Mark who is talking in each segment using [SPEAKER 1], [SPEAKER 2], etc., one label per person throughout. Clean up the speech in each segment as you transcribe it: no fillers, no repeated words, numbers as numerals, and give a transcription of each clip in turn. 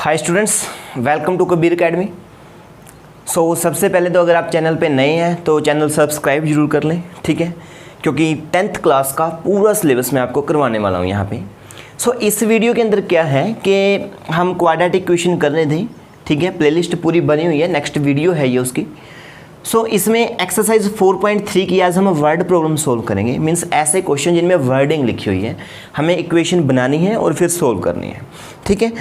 [SPEAKER 1] Hi students, welcome to Kabir academy. सबसे पहले तो अगर आप चैनल पे नए हैं तो चैनल सब्सक्राइब जरूर कर लें, ठीक है, क्योंकि 10th क्लास का पूरा सिलेबस मैं आपको करवाने वाला हूँ यहाँ पे। इस वीडियो के अंदर क्या है कि हम क्वाड्रेटिक इक्वेशन कर रहे थे, ठीक है, प्लेलिस्ट पूरी बनी हुई है, नेक्स्ट वीडियो है ये उसकी। इसमें एक्सरसाइज 4.3 की आज हम वर्ड प्रॉब्लम सोल्व करेंगे। मींस ऐसे क्वेश्चन जिनमें वर्डिंग लिखी हुई है, हमें इक्वेशन बनानी है और फिर सोल्व करनी है, ठीक है।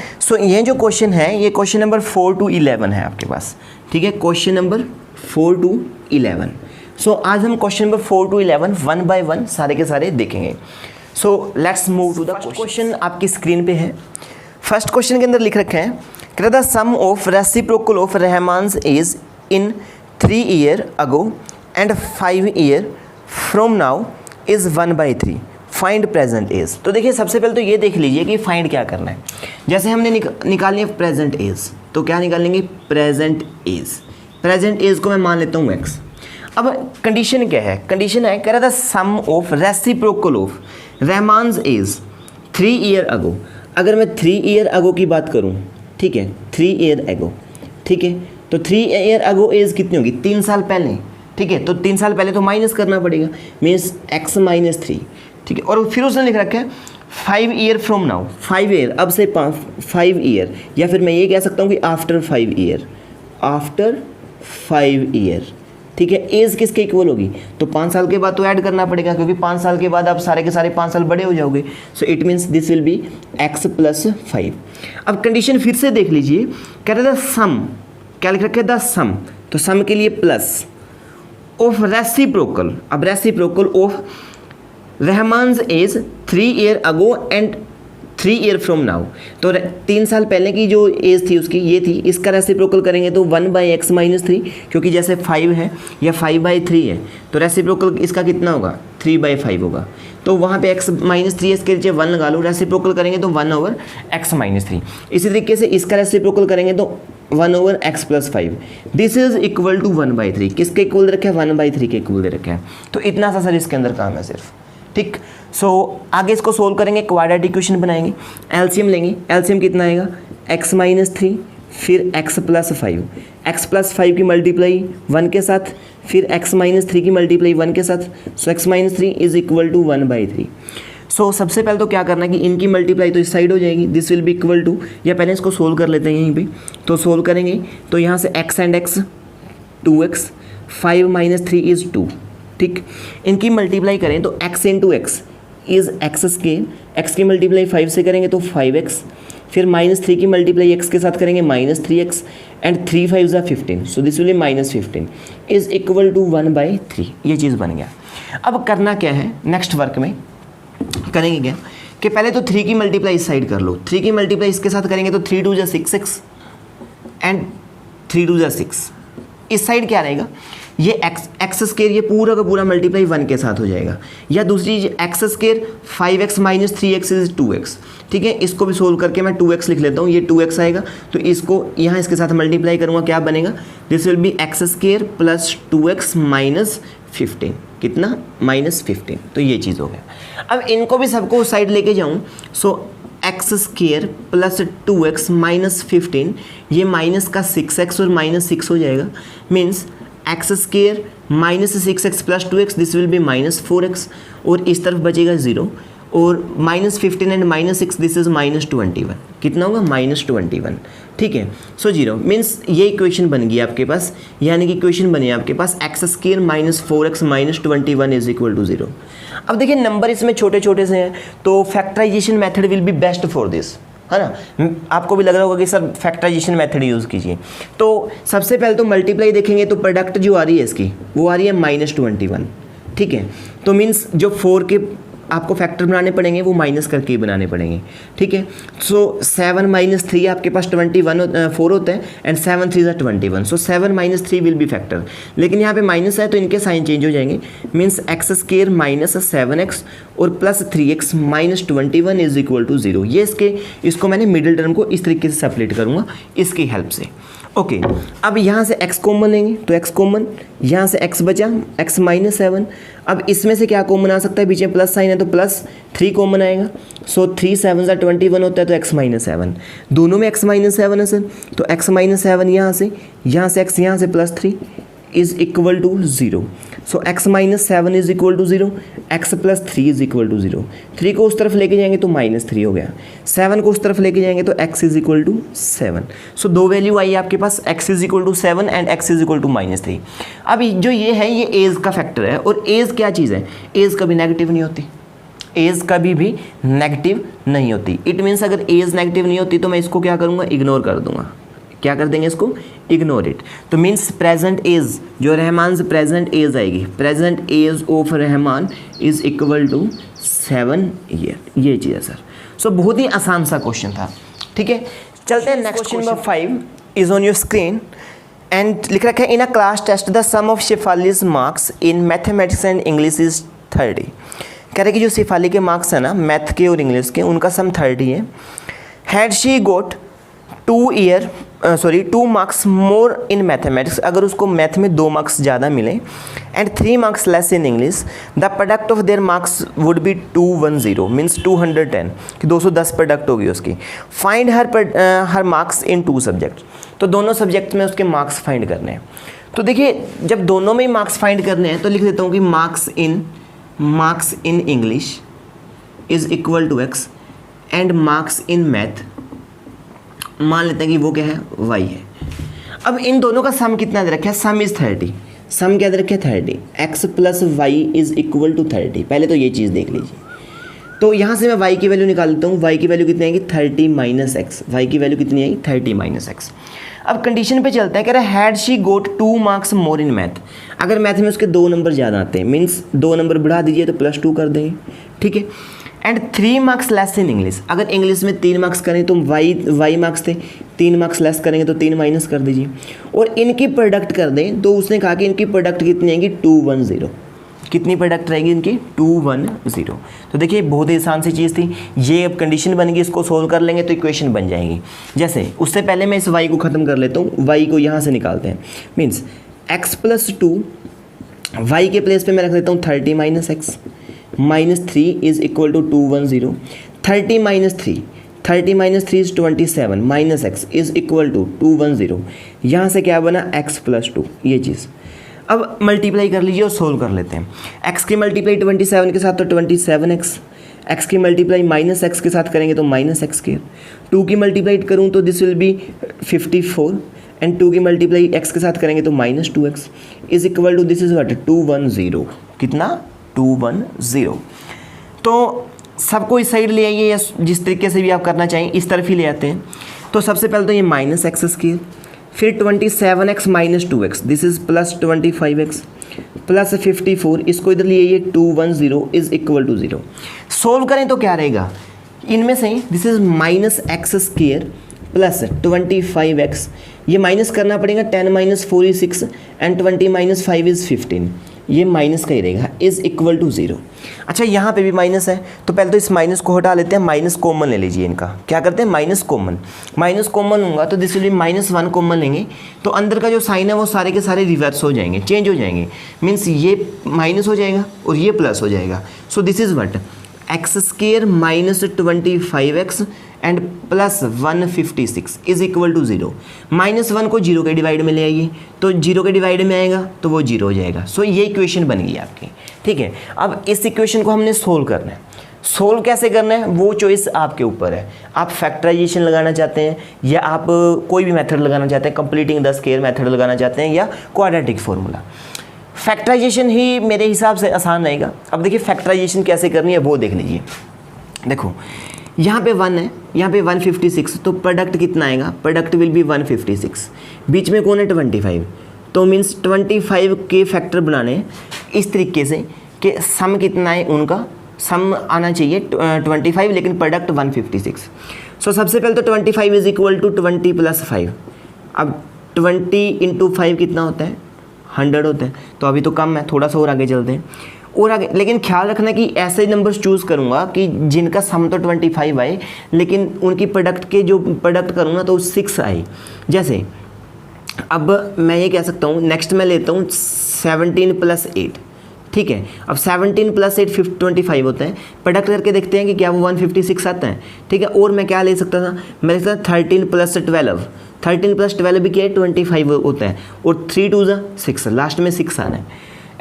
[SPEAKER 1] ये जो क्वेश्चन है ये क्वेश्चन नंबर 4 to 11 है आपके पास, ठीक है, क्वेश्चन नंबर 4 to 11। आज हम क्वेश्चन नंबर 4 to 11 1 by 1 सारे के सारे देखेंगे। Let's move to the question. आपकी स्क्रीन पे है। फर्स्ट क्वेश्चन के अंदर लिख रखे हैं the sum of reciprocal of Rahman's is in 3 years ago and 5 years from now is 1/3. Find present age. तो देखिए सबसे पहले तो ये देख लीजिए कि फाइंड क्या करना है। जैसे हमने निकालनी है प्रेजेंट एज, तो क्या निकालेंगे? Present as. प्रेजेंट एज को मैं मान लेता हूँ x। अब कंडीशन क्या है? कंडीशन है कह रहा था sum of reciprocal of Rahman's age 3 years ago। अगर मैं 3 years ago की बात करूँ, ठीक है, 3 years ago, ठीक है, तो 3 years ago एज कितनी होगी? 3 साल पहले, ठीक है। तो 3 साल पहले तो माइनस करना पड़ेगा, मीन्स x - 3, ठीक है। और फिर उसने लिख रखा है 5 years फ्रॉम नाउ, 5 years अब से 5 years, या फिर मैं ये कह सकता हूँ कि आफ्टर 5 years, आफ्टर 5 years, ठीक है। एज किसके इक्वल होगी? तो 5 साल के बाद तो ऐड करना पड़ेगा, क्योंकि 5 साल के बाद आप सारे के सारे 5 साल बड़े हो जाओगे। It means this will be x + 5। अब कंडीशन फिर से देख लीजिए, कह रहा था सम, क्या लिख रखे? द सम, तो सम के लिए प्लस ऑफ रेसिप्रोकल। अब reciprocal of Rahman's age 3 years ago and 3 years from now. तो 3 साल पहले की जो एज थी उसकी ये थी, इसका रेसिप्रोकल करेंगे तो 1/x - 3, क्योंकि जैसे 5 है या 5/3 है, तो रेसिप्रोकल इसका कितना होगा? 3/5 होगा। तो वहाँ पे x - 3 इसके नीचे 1 लगा लो, रेसिप्रोकल करेंगे तो 1/x - 3। इसी तरीके से इसका रेसिप्रोकल करेंगे तो 1/x + 5। This is equal to 1/3। किसके इक्वल दे रखा है? 1/3 के इक्वल दे रखा है। तो इतना सा सर इसके अंदर काम है सिर्फ, ठीक। आगे इसको सोल्व करेंगे, क्वाड्रेटिक इक्वेशन बनाएंगे, एलसीएम लेंगे। एलसीएम कितना आएगा? x - 3 फिर x + 5, x + 5 की मल्टीप्लाई 1 के साथ, फिर x - 3 की मल्टीप्लाई 1 के साथ। x - 3 is equal to 1/3। सबसे पहले तो क्या करना है कि इनकी मल्टीप्लाई तो इस साइड हो जाएगी, this will be equal to, या पहले इसको सोल्व कर लेते हैं यहीं पे। तो सोल्व करेंगे तो यहाँ से x and x 2x, 5 - 3 is 2, ठीक। इनकी मल्टीप्लाई करें तो x × x is x², x की मल्टीप्लाई 5 से करेंगे तो 5x, फिर -3 की मल्टीप्लाई x के साथ करेंगे -3x and 3 × 5 = 15। So this will be -15 is equal to 1/3। ये चीज़ बन गया। अब करना क्या है नेक्स्ट वर्क में? करेंगे क्या कि पहले तो 3 की मल्टीप्लाई इस साइड कर लो, 3 की मल्टीप्लाई इसके साथ करेंगे तो 3 × 2 = 6x एंड 3 × 2 = 6। इस साइड क्या रहेगा? ये x² ये पूरा का पूरा मल्टीप्लाई 1 के साथ हो जाएगा। या दूसरी x² 5x - 3x is 2x, ठीक है। इसको भी सोल्व करके मैं 2x लिख लेता हूँ, ये 2x आएगा, तो इसको यहाँ इसके साथ मल्टीप्लाई करूँगा, क्या बनेगा? This will B x² + 2x - 15। कितना? -15। तो ये चीज़ हो गया। अब इनको भी सबको उस साइड लेके जाऊँ, x² + 2x - 15, ये माइनस का 6x और -6 हो जाएगा। Means x² -6x + 2x this will B -4x, और इस तरफ बचेगा 0, और -15 एंड -6 दिस इज -21। कितना होगा? -21, ठीक है। 0 मीन्स ये इक्वेशन बन गई आपके पास, यानी कि इक्वेशन बनी आपके पास x² - 4x - 21 is equal to 0। अब देखिए नंबर इसमें छोटे छोटे से हैं, तो factorisation method will be best for this, है ना। आपको भी लग रहा होगा कि सर फैक्टराइजेशन मेथड यूज़ कीजिए। तो सबसे पहले तो मल्टीप्लाई देखेंगे तो प्रोडक्ट जो आ रही है इसकी वो आ रही है -21, ठीक है। तो मीन्स जो 4 के आपको फैक्टर बनाने पड़ेंगे वो माइनस करके ही बनाने पड़ेंगे, ठीक है। 7 - 3 आपके पास 4 होता है, एंड 7 × 3 = 21। 7 - 3 विल बी फैक्टर, लेकिन यहाँ पे माइनस है तो इनके साइन चेंज हो जाएंगे। मीन्स x² - 7x और plus 3x - 21 is equal to 0। ये इसको मैंने मिडिल टर्म को इस तरीके से सेपरेट करूँगा इसकी हेल्प से। ओके, अब यहाँ से x कॉमन लेंगे तो x कॉमन, यहाँ से x बचा x माइनस 7। अब इसमें से क्या कॉमन आ सकता है, बीच में प्लस साइन है तो प्लस 3 कॉमन आएगा। सो 3 7 21 होता है तो x माइनस 7, दोनों में x माइनस 7 है सर, तो x माइनस 7 यहाँ से x यहाँ से plus 3 is equal to 0। So x minus 7 is equal to 0, x plus 3 is equal to 0। 3 को उस तरफ लेके जाएंगे तो माइनस 3 हो गया, 7 को उस तरफ लेके जाएंगे तो x is equal to 7। So दो वैल्यू आई आपके पास, x is equal to 7 and x is equal to minus 3। अब जो ये है ये एज का फैक्टर है, और एज क्या चीज़ है, एज कभी नेगेटिव नहीं होती, एज कभी भी नेगेटिव नहीं होती। इट मीन्स अगर एज नेगेटिव नहीं होती तो मैं इसको क्या करूँगा, इग्नोर कर दूंगा। क्या कर देंगे इसको, इग्नोर इट। तो मीन्स प्रेजेंट एज, जो रहमान से प्रेजेंट एज आएगी, present age of Rahman is equal to 7 year, ये चीज़ है सर। सो बहुत ही आसान सा क्वेश्चन था, ठीक है। चलते हैं next question number 5 is on your screen and लिख रखा है in a class test the sum of Shefali's marks in mathematics and English is 30। कह रहे कि जो शेफाली के मार्क्स है ना मैथ के और इंग्लिश के, उनका सम 30 है। Had she got 2 marks more in mathematics, अगर उसको मैथ में 2 मार्क्स ज़्यादा मिले, and 3 marks less in English, the product of their marks would be 210 means 210 कि 210 प्रोडक्ट होगी उसकी। Find her marks in 2 subject, तो दोनों सब्जेक्ट में उसके मार्क्स फाइंड करने हैं। तो देखिए जब दोनों में ही मार्क्स फाइंड करने हैं तो लिख देता हूँ कि marks in English is equal to x and marks in math मान लेते हैं कि वो क्या है, y है। अब इन दोनों का सम कितना दे रखा है, सम इज 30, सम क्या दे रखा है 30, x plus y is equal to 30। पहले तो ये चीज़ देख लीजिए, तो यहाँ से मैं y की वैल्यू निकाल लेता हूँ। y की वैल्यू कितनी आएगी, 30 माइनस एक्स, y की वैल्यू कितनी आएगी 30 माइनस एक्स। अब कंडीशन पे चलता है, कह रहा है had she got 2 marks more in math, अगर मैथ में उसके 2 नंबर ज़्यादा आते हैं मीन्स 2 नंबर बढ़ा दीजिए तो +2 कर देंगे, ठीक है। And 3 marks less in English, अगर इंग्लिश में 3 मार्क्स करें तो y मार्क्स थे, 3 मार्क्स लेस करेंगे तो 3 माइनस कर दीजिए, और इनकी प्रोडक्ट कर दें तो उसने कहा कि इनकी प्रोडक्ट कितनी आएगी 210, कितनी प्रोडक्ट रहेगी इनकी 210। तो देखिए बहुत ही आसान सी चीज़ थी ये, अब कंडीशन बन गई, इसको सोल्व कर लेंगे तो इक्वेशन बन जाएगी। जैसे उससे पहले मैं इस y को ख़त्म कर लेता हूँ, y को यहाँ से निकालते हैं, मीन्स x प्लस 2, y के प्लेस पे मैं रख देता हूँ 30 minus x minus 3 is equal to 210। 30 minus 3 is 27 minus x is equal to 210। यहाँ से क्या बना x प्लस 2, ये चीज़। अब मल्टीप्लाई कर लीजिए और सोल्व कर लेते हैं। x की मल्टीप्लाई 27 के साथ तो 27x, x की मल्टीप्लाई माइनस एक्स के साथ करेंगे तो माइनस एक्स स्क्वायर, 2 की मल्टीप्लाई करूँ तो दिस विल बी 54 एंड 2 की मल्टीप्लाई x के साथ करेंगे तो minus 2x is equal to this is what 210, कितना 210। तो सबको इस साइड ले आइए या जिस तरीके से भी आप करना चाहें इस तरफ ही ले आते हैं। तो सबसे पहले तो ये माइनस एक्स स्क्वायर, फिर 27x minus 2x this is plus 25x plus 54, इसको इधर लिए ये 210 इज इक्वल टू 0। सोल्व करें तो क्या रहेगा, इनमें से this is minus x square plus 25x, ये माइनस करना पड़ेगा, 10 minus 4 is 6 and 20 minus 5 is 15, ये माइनस का ही रहेगा, इज इक्वल टू 0। अच्छा यहाँ पे भी माइनस है तो पहले तो इस माइनस को हटा लेते हैं, माइनस कॉमन ले लीजिए इनका। क्या करते हैं, माइनस कॉमन होगा तो दिस विल बी -1 कॉमन लेंगे तो अंदर का जो साइन है वो सारे के सारे रिवर्स हो जाएंगे, चेंज हो जाएंगे, मीन्स ये माइनस हो जाएगा और ये प्लस हो जाएगा। So this is what x square minus 25x and plus 156 is equal to 0। -1 को 0 के डिवाइड में ले आइए तो 0 के डिवाइड में आएगा तो वो 0 हो जाएगा। सो ये इक्वेशन बन गई आपकी, ठीक है। अब इस इक्वेशन को हमने सोल्व करना है, सोल्व कैसे करना है वो चॉइस आपके ऊपर है। आप फैक्टराइजेशन लगाना चाहते हैं या आप कोई भी मेथड लगाना चाहते हैं, कंप्लीटिंग द स्क्वायर मेथड लगाना चाहते हैं या क्वाड्रेटिक फार्मूला। फैक्टराइजेशन ही मेरे हिसाब से आसान रहेगा। अब देखिए फैक्टराइजेशन कैसे करनी है वो देख लीजिए। देखो यहाँ पे 1 है, यहाँ पे 156, तो प्रोडक्ट कितना आएगा, प्रोडक्ट विल बी 156, बीच में कौन है 25, तो मीन्स 25 के फैक्टर बनाने इस तरीके से कि सम कितना है, उनका सम आना चाहिए 25 लेकिन प्रोडक्ट 156। सो सबसे पहले तो 25 इज इक्वल टू 20 प्लस 5। अब 20 इंटू 5 कितना होता है 100 होता है, तो अभी तो कम है, थोड़ा सा और आगे चलते हैं और आगे। लेकिन ख्याल रखना कि ऐसे नंबर्स चूज़ करूँगा कि जिनका सम तो 25 आए लेकिन उनकी प्रोडक्ट के जो प्रोडक्ट करूँगा तो 6 आए। जैसे अब मैं ये कह सकता हूँ, नेक्स्ट मैं लेता हूँ 17 + 8, ठीक है। अब 17 + 8 25 होता है, प्रोडक्ट करके देखते हैं कि क्या वो 156 आता है, ठीक है। और मैं क्या ले सकता था, मैं ले सकता था 13 + 12, 13 + 12 भी क्या है 25 होता है, और 3 2 = 6, लास्ट में 6 आना है।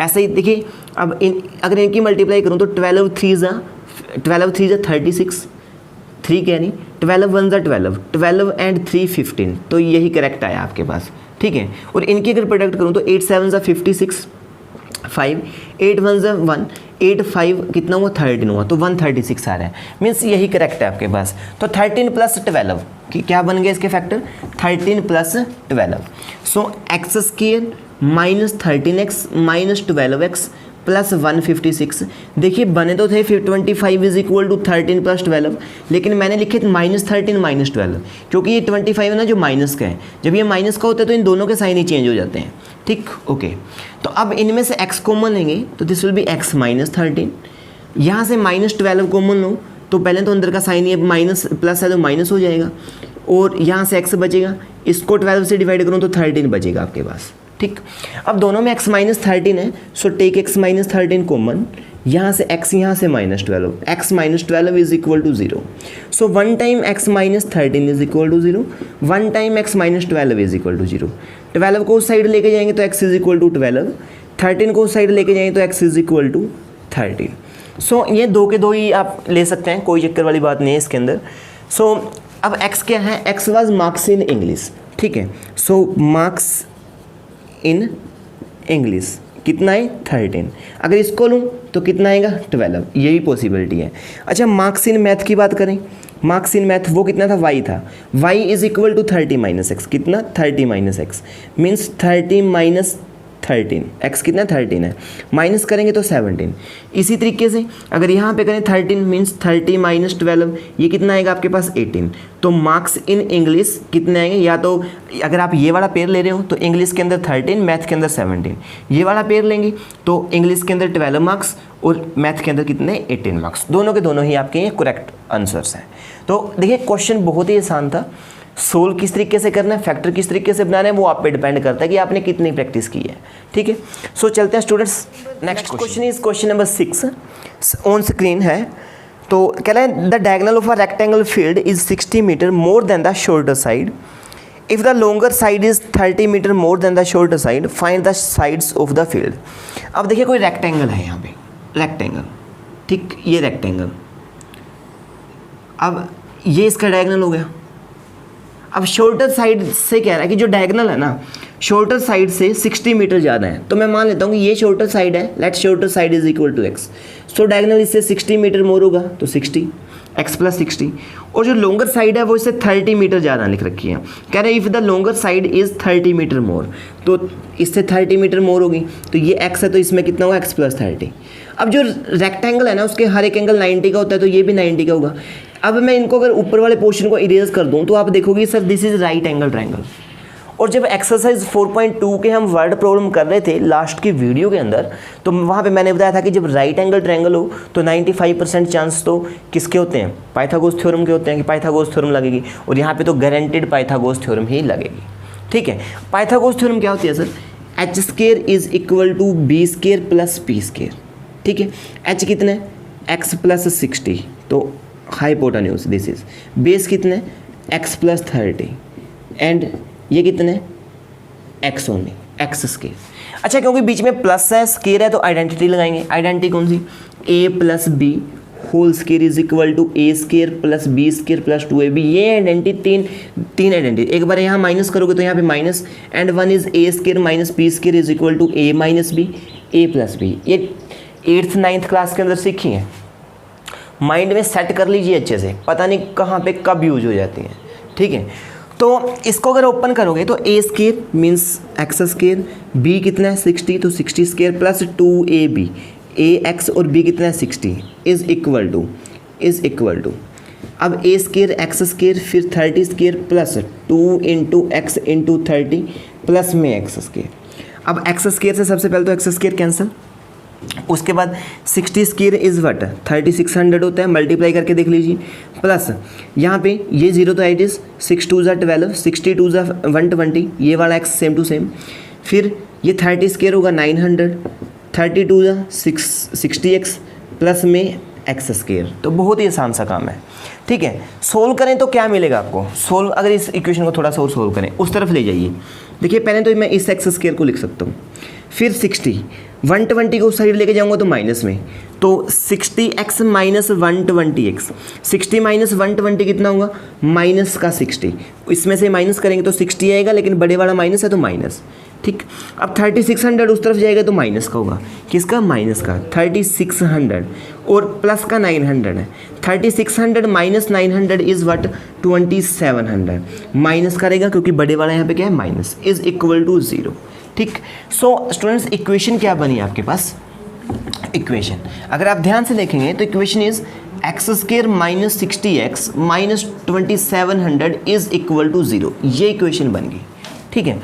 [SPEAKER 1] ऐसे ही देखिए, अब अगर इनकी मल्टीप्लाई करूँ तो 12 3 = 36, 3 क्या नहीं, 12 1 = 12, 12 and 3 15, तो यही करेक्ट आया आपके पास, ठीक है। और इनकी अगर प्रोडक्ट करूँ तो 8 7 = 56, 5, 8 1 = 1, 8 5 कितना हुआ 13 हुआ, तो 136 आ रहा है, मीन्स यही करेक्ट है आपके पास। तो 13 + 12 कि क्या बन गया इसके फैक्टर, 13 + 12, सो x² - 13x - 12x + 156। देखिए बने तो थे 25 = 13 + 12, लेकिन मैंने लिखे -13 - 12, क्योंकि ये 25 है ना जो माइनस का है, जब ये माइनस का होता है तो इन दोनों के साइन ही चेंज हो जाते हैं, ठीक, ओके। तो अब इनमें से x कॉमन लेंगे तो दिस विल बी x - 13, यहाँ से -12 कॉमन लो तो पहले तो अंदर का साइन ही माइनस प्लस है तो माइनस हो जाएगा, और यहाँ से x बचेगा, इसको 12 से डिवाइड करूँ तो 13 बचेगा आपके पास, ठीक। अब दोनों में x - 13 है, सो टेक x - 13 कॉमन, यहाँ से x यहाँ से -12, x - 12 = 0, सो 1 टाइम x - 13 = 0, 1 टाइम x - 12 = 0। 12 को उस साइड लेके जाएंगे तो x = 12, 13 को उस साइड लेके जाएंगे तो x = 13। सो ये दो के दो ही आप ले सकते हैं, कोई चक्कर वाली बात नहीं है इसके अंदर। सो अब x क्या है, x was marks in English, ठीक है। सो मार्क्स इन इंग्लिश कितना है 13, अगर इसको लूँ तो कितना आएगा 12, यही पॉसिबिलिटी है। अच्छा मार्क्स इन मैथ की बात करें, मार्क्स इन मैथ वो कितना था, y था, y = 30 - x, कितना 30 - x मीन्स 30 - 13, x कितना 13 है, माइनस करेंगे तो 17। इसी तरीके से अगर यहाँ पे करें 13 मीन्स 30 - 12, ये कितना आएगा आपके पास 18। तो मार्क्स इन इंग्लिश कितने आएंगे, या तो अगर आप ये वाला पेयर ले रहे हो तो इंग्लिश के अंदर 13, मैथ के अंदर 17, ये वाला पेयर लेंगे तो इंग्लिश के अंदर 12 मार्क्स और मैथ के अंदर कितने 18 मार्क्स, दोनों के दोनों ही आपके ये करेक्ट आंसर्स हैं। तो देखिए क्वेश्चन बहुत ही आसान था, सोल्व किस तरीके से करना है, फैक्टर किस तरीके से बनाना है, वो आप पे डिपेंड करता है कि आपने कितनी प्रैक्टिस की है, ठीक है। सो चलते हैं students, next question is question number 6 on screen है। तो कह रहा है the diagonal of a rectangle field is 60 metre more than the shorter side, if the longer side is 30 metre more than the shorter side, find the sides of the field. अब देखिए कोई rectangle है यहाँ पे, rectangle, ठीक, ये rectangle, अब ये इसका डायगोनल हो गया। अब शॉर्टर साइड से कह रहा है कि जो डायगोनल है ना शॉर्टर साइड से 60 मीटर ज़्यादा है, तो मैं मान लेता हूँ कि ये शॉर्टर साइड है, let shorter side is equal to x, so diagonal इससे 60 मीटर मोर होगा तो 60 x + 60, और जो लॉन्गर साइड है वो इससे 30 मीटर ज़्यादा लिख रखी है, कह रहे हैं if the longer side is 30 metre more, तो इससे 30 मीटर मोर होगी, तो ये x है तो इसमें कितना होगा x + 30। अब जो रेक्टेंगल है ना उसके हर एक एंगल 90 का होता है, तो ये भी 90 का होगा। अब मैं इनको अगर ऊपर वाले पोर्शन को इरेज कर दूं तो आप देखोगे sir this is right angle triangle. और जब एक्सरसाइज 4.2 के हम वर्ड प्रॉब्लम कर रहे थे लास्ट की वीडियो के अंदर, तो वहाँ पे मैंने बताया था कि जब राइट एंगल ट्रायंगल हो तो 95% चांस तो किसके होते हैं, पाइथागोरस थ्योरम के होते हैं कि पाइथागोरस थ्योरम लगेगी, और यहाँ पे तो गारंटेड पाइथागोरस थ्योरम ही लगेगी, ठीक है। पाइथागोरस थ्योरम क्या होती है sir, h² is equal to b² + p², ठीक है। h कितने x + 60, तो हाइपोटेन्यूज दिस इज, बेस कितने x + 30 एंड ये कितने x ओनली x²। अच्छा क्योंकि बीच में प्लस है स्केयर है तो आइडेंटिटी लगाएंगे, आइडेंटिटी कौन सी, a + b whole square is equal to a² + b² + 2ab, ये आइडेंटिटी तीन आइडेंटिटी, एक बार यहाँ माइनस करोगे तो यहाँ पे minus, and 1 is a² - b² is equal to a - b a + b। ये 8th 9th क्लास के अंदर सीखी है, माइंड में सेट कर लीजिए अच्छे से, पता नहीं कहाँ पे कब यूज हो जाती हैं, ठीक है। तो इसको अगर ओपन करोगे तो a² मीन्स x², b कितना है 60, तो 60² + 2ab, ax और b कितना है 60 इज इक्वल टू अब a² x² फिर 30² + 2 × x × 30 प्लस में x²। अब x² से सबसे पहले तो x² कैंसिल, उसके बाद 60 स्क्वायर इज़ वट 3600 होता है, मल्टीप्लाई करके देख लीजिए, प्लस यहाँ पे ये 0 तो एट इज़ 6 2 12, 62 120, ये वाला एक्स सेम टू सेम, फिर ये 30 स्क्वायर होगा 900, 32 60x प्लस में एक्स स्क्वायर। तो बहुत ही आसान सा काम है, ठीक है। सोल्व करें तो क्या मिलेगा आपको, सोल्व अगर इस इक्वेशन को थोड़ा सा और सोल्व करें, उस तरफ ले जाइए। देखिए पहले तो मैं इस एक्स स्क्वायर को लिख सकता हूँ, फिर 60 120 को उस साइड लेके जाऊँगा तो माइनस में, तो 60x माइनस 120x, 60 माइनस 120 कितना होगा माइनस का 60, इसमें से माइनस करेंगे तो 60 आएगा, लेकिन बड़े वाला माइनस है तो माइनस, ठीक। अब 3600 उस तरफ जाएगा तो माइनस का होगा, किसका माइनस का 3600, और प्लस का 900 है, 3600 माइनस 900 इज़ वट 2700, माइनस करेगा क्योंकि बड़े वाला यहाँ पे क्या है माइनस, इज़ इक्वल टू 0, ठीक। सो स्टूडेंट्स इक्वेशन क्या बनी आपके पास, इक्वेशन अगर आप ध्यान से देखेंगे तो equation is x square minus 60x minus 2700 is equal to 0, ये इक्वेशन बन गई, ठीक है।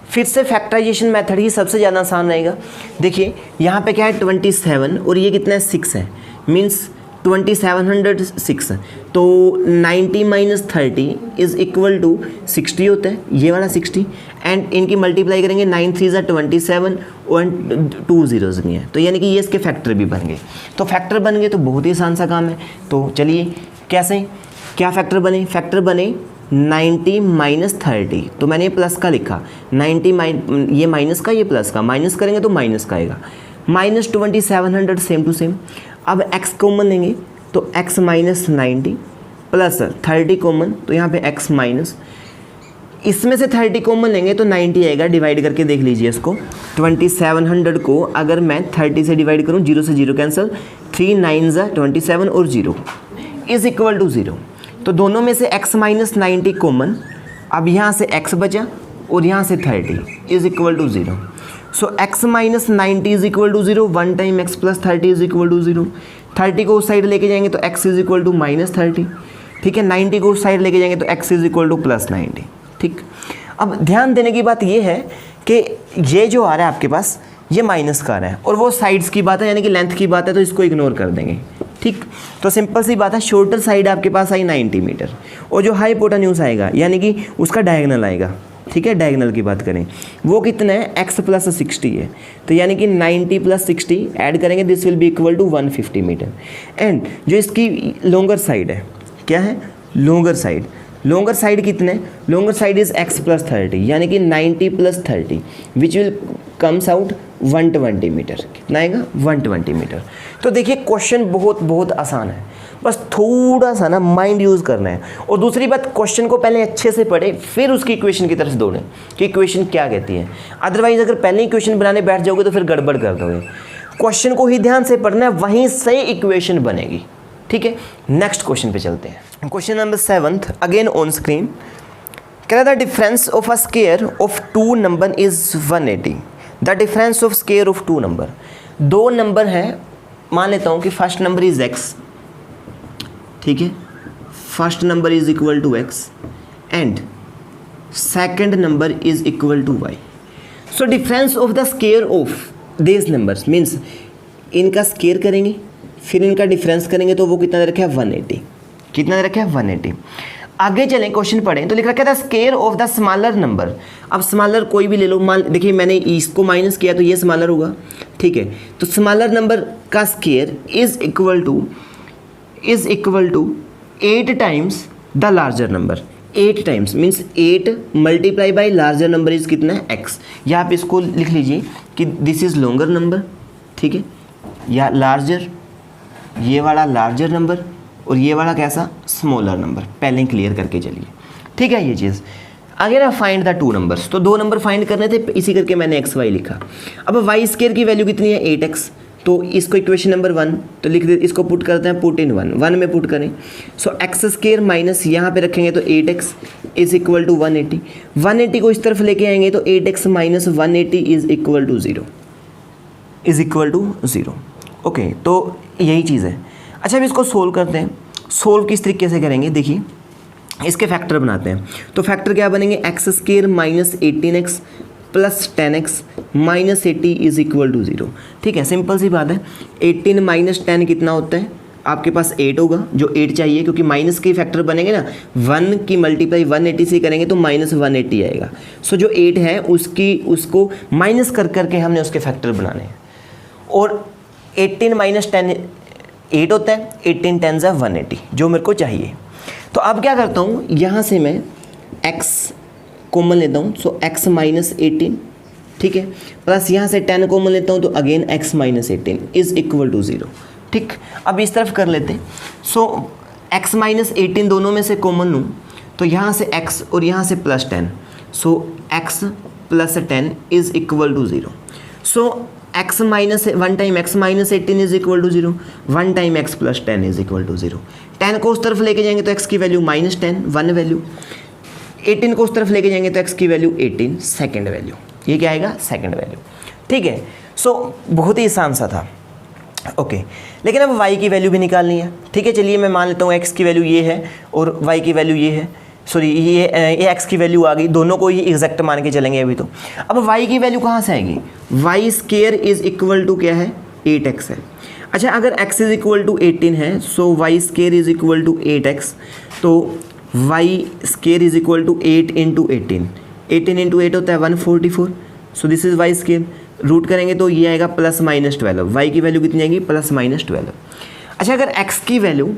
[SPEAKER 1] फिर से फैक्टराइजेशन मेथड ही सबसे ज़्यादा आसान रहेगा। देखिए यहाँ पे क्या है 27 और ये कितना है 6 है, मीन्स 2706, तो 90 माइनस 30 इज़ इक्वल टू 60 होता है, ये वाला 60, एंड इनकी मल्टीप्लाई करेंगे 9 3 27 और 2 zeros नहीं है, तो यानी कि ये इसके फैक्टर भी बन गए। तो फैक्टर बन गए तो बहुत ही आसान सा काम है। तो चलिए कैसे, क्या फैक्टर बने, फैक्टर बने 90 माइनस 30, तो मैंने ये प्लस का लिखा, 90 ये माइनस का, ये प्लस का, माइनस करेंगे तो माइनस का आएगा, माइनस 2700 सेम टू सेम। अब x कॉमन लेंगे तो x माइनस 90 प्लस 30 कॉमन, तो यहाँ पे x माइनस, इसमें से 30 कॉमन लेंगे तो 90 आएगा, डिवाइड करके देख लीजिए इसको, 2700 को अगर मैं 30 से डिवाइड करूँ, 0 से 0 कैंसिल, 3 9 27 और 0 इज़ इक्वल टू 0, तो दोनों में से x माइनस 90 कॉमन, अब यहाँ से x बचा और यहाँ से 30 is equal to 0, so x minus 90 is equal to 0, 1 time x plus 30 is equal to 0, 30 को उस साइड लेके जाएंगे तो x is equal to minus 30, ठीक है, 90 को उस साइड लेके जाएंगे तो x is equal two plus 90, ठीक। अब ध्यान देने की बात ये है कि ये जो आ रहा है आपके पास ये माइनस का आ रहा है, और वो साइड्स की बात है यानी कि लेंथ की बात है, तो इसको इग्नोर कर देंगे, ठीक। तो सिंपल सी बात है, शॉर्टर साइड आपके पास आई 90 मीटर, और जो हाइपोटेन्यूज आएगा यानी कि उसका डायगोनल आएगा, ठीक है, डायगोनल की बात करें वो कितना है x प्लस 60 है, तो यानी कि 90 प्लस 60 ऐड करेंगे, this will be equal to 150 metre. And जो इसकी लॉन्गर साइड है, क्या है लॉन्गर साइड, लॉन्गर साइड कितने, longer side is x plus 30, यानी कि 90 plus 30 which will comes out 120 metre, कितना आएगा 120 मीटर। तो देखिए क्वेश्चन बहुत आसान है, बस थोड़ा सा ना माइंड यूज़ करना है, और दूसरी बात क्वेश्चन को पहले अच्छे से पढ़े फिर उसकी इक्वेशन की तरफ दौड़ें कि इक्वेशन क्या कहती है, अदरवाइज अगर पहले इक्वेशन बनाने बैठ जाओगे तो फिर गड़बड़ कर दोगे। क्वेश्चन को ही ध्यान से पढ़ना है, वहीं से इक्वेशन बनेगी, ठीक है। नेक्स्ट क्वेश्चन पे चलते हैं, question number 7 again on screen, कह रहा the difference of a square of 2 number is 180, the difference of square of 2 number, 2 number है, मान लेता हूँ कि फर्स्ट नंबर इज x, ठीक है, first number is equal to x and second number is equal to y, so difference of the square of this numbers means इनका square करेंगे फिर इनका डिफरेंस करेंगे तो वो कितना दे रखा है 180, कितना दे रखा है 180। आगे चलें क्वेश्चन पढ़ें तो लिख रखा था square of the smaller number, अब स्मॉलर कोई भी ले लो, मान देखिए मैंने इसको माइनस किया तो ये स्मॉलर होगा, ठीक है, तो स्मॉलर नंबर का square is equal to 8 times the larger number, 8 times means 8 multiply by larger number is कितना है x, यहाँ पे इसको लिख लीजिए कि दिस इज लॉन्गर नंबर, ठीक है, या लार्जर, ये वाला लार्जर नंबर और ये वाला कैसा स्मॉलर नंबर, पहले क्लियर करके चलिए, ठीक है। ये चीज़ आगे ना फाइंड द 2 नंबर्स, तो 2 नंबर फाइंड करने थे, इसी करके मैंने x y लिखा। अब y स्क्वायर की वैल्यू कितनी है 8x, तो इसको इक्वेशन नंबर 1 तो लिख दे, इसको पुट करते हैं, पुट इन 1 में पुट करें, सो एक्स स्क्वायर माइनस यहाँ पे रखेंगे तो 8x इज इक्वल टू 180, 180 को इस तरफ लेके आएंगे तो 8x minus 180 is equal to 0, okay, तो यही चीज़ है। अच्छा अब इसको सोल्व करते हैं, सोल्व किस तरीके से करेंगे देखिए, इसके फैक्टर बनाते हैं, तो फैक्टर क्या बनेंगे x square minus 18x plus 10x minus 80 is equal to 0। ठीक है, सिंपल सी बात है। 18 माइनस 10 कितना होता है? आपके पास 8 होगा, जो 8 चाहिए, क्योंकि माइनस के फैक्टर बनेंगे ना, 1 की मल्टीप्लाई 180 से करेंगे तो माइनस 180 आएगा। सो जो 8 है उसको माइनस कर करके हमने उसके फैक्टर बनाने हैं। और 18 माइनस 10 8 होता है, 18 10 ज़ा 180 जो मेरे को चाहिए। तो अब क्या करता हूँ, यहाँ से मैं x कॉमन लेता हूँ, सो x माइनस 18, ठीक है, प्लस यहाँ से 10 कॉमन लेता हूँ तो again x minus 18 is equal to 0। ठीक, अब इस तरफ कर लेते हैं। सो x माइनस 18 दोनों में से कॉमन लूँ तो यहाँ से x और यहाँ से plus 10, so x plus 10 is equal to 0। So x minus 1 time x minus 18 is equal to 0, 1 time x plus 10 is equal to 0। 10 को उस तरफ लेके जाएंगे तो x की वैल्यू माइनस 10 1 वैल्यू, 18 को उस तरफ लेके जाएंगे तो x की वैल्यू 18 सेकेंड वैल्यू। ये क्या आएगा? Second value. ठीक है, सो बहुत ही आसान सा था। ओके, लेकिन अब y की वैल्यू भी निकालनी है। ठीक है, चलिए मैं मान लेता हूँ x की वैल्यू ये है और y की वैल्यू ये है, सॉरी ये x की वैल्यू आ गई, दोनों को ही एग्जैक्ट मान के चलेंगे अभी। तो अब y की वैल्यू कहाँ से आएगी? y square is equal to क्या है? 8x है। अच्छा, अगर x इज इक्वल टू 18 है, so y square is equal to 8x, तो y square is equal to 8 into 18, 18 into 8 होता है 144, so this is y square. Root करेंगे तो ये आएगा प्लस माइनस 12, y की वैल्यू कितनी आएगी? Plus minus 12। अच्छा, अगर x की वैल्यू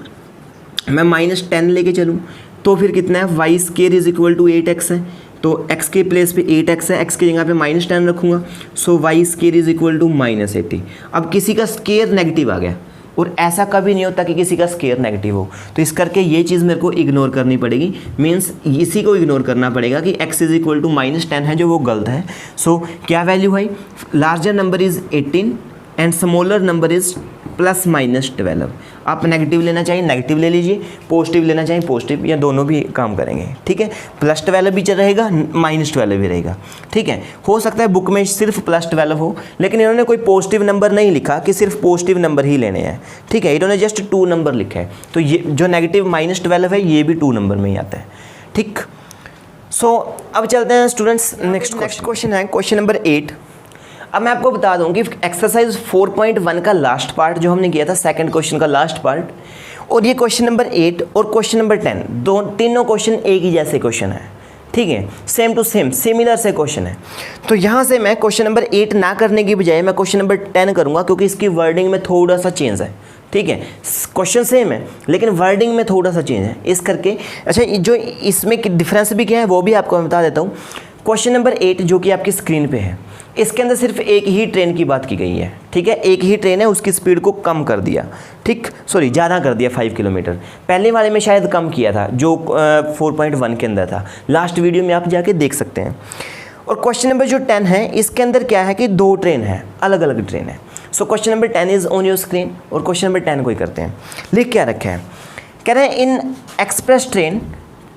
[SPEAKER 1] मैं माइनस 10 लेके चलूँ तो फिर कितना है? y square is equal to 8x है, तो x के प्लेस पे 8x है, x की जगह पे माइनस 10 रखूँगा, so y square is equal to minus 80। अब किसी का स्क्वायर नेगेटिव आ गया, और ऐसा कभी नहीं होता कि किसी का स्क्वायर नेगेटिव हो, तो इस करके ये चीज़ मेरे को इग्नोर करनी पड़ेगी। मीन्स इसी को इग्नोर करना पड़ेगा कि x is equal to minus 10 है, जो वो गलत है। सो क्या वैल्यू है? Larger number is 18 and smaller number is plus minus 12। आप नेगेटिव लेना चाहिए नेगेटिव ले लीजिए, पॉजिटिव लेना चाहिए पॉजिटिव, या दोनों भी काम करेंगे। ठीक है, प्लस 12 भी रहेगा, माइनस 12 भी रहेगा। ठीक है, हो सकता है बुक में सिर्फ प्लस 12 हो, लेकिन इन्होंने कोई पॉजिटिव नंबर नहीं लिखा कि सिर्फ पॉजिटिव नंबर ही लेने हैं। ठीक है, इन्होंने जस्ट 2 नंबर लिखा है, तो ये जो नेगेटिव माइनस 12 है ये भी 2 नंबर में ही आता है। ठीक, सो अब चलते हैं स्टूडेंट्स, नेक्स्ट क्वेश्चन है क्वेश्चन नंबर 8। अब मैं आपको बता दूं कि एक्सरसाइज 4.1 का लास्ट पार्ट जो हमने किया था, सेकंड क्वेश्चन का लास्ट पार्ट, और ये क्वेश्चन नंबर 8 और क्वेश्चन नंबर 10 तीनों क्वेश्चन एक ही जैसे क्वेश्चन है। ठीक है, सेम टू सेम सिमिलर से क्वेश्चन है। तो यहाँ से मैं क्वेश्चन नंबर 8 ना करने की बजाय मैं क्वेश्चन नंबर 10 करूँगा, क्योंकि इसकी वर्डिंग में थोड़ा सा चेंज है। ठीक है, क्वेश्चन सेम है लेकिन वर्डिंग में थोड़ा सा चेंज है, इस करके। अच्छा, जो इसमें डिफरेंस भी क्या है वो भी आपको मैं बता देता हूँ। क्वेश्चन नंबर 8 जो कि आपकी स्क्रीन पे है, इसके अंदर सिर्फ एक ही ट्रेन की बात की गई है। ठीक है, एक ही ट्रेन है, उसकी स्पीड को कम कर दिया, ठीक, सॉरी ज़्यादा कर दिया 5 किलोमीटर। पहले वाले में शायद कम किया था जो 4.1 के अंदर था, लास्ट वीडियो में आप जाके देख सकते हैं। और क्वेश्चन नंबर जो 10 है, इसके अंदर क्या है कि 2 ट्रेन है, अलग अलग ट्रेन है। So question number 10 is on your screen, और क्वेश्चन नंबर 10 को ही करते हैं। लिख क्या रखा है? कह रहे हैं in express train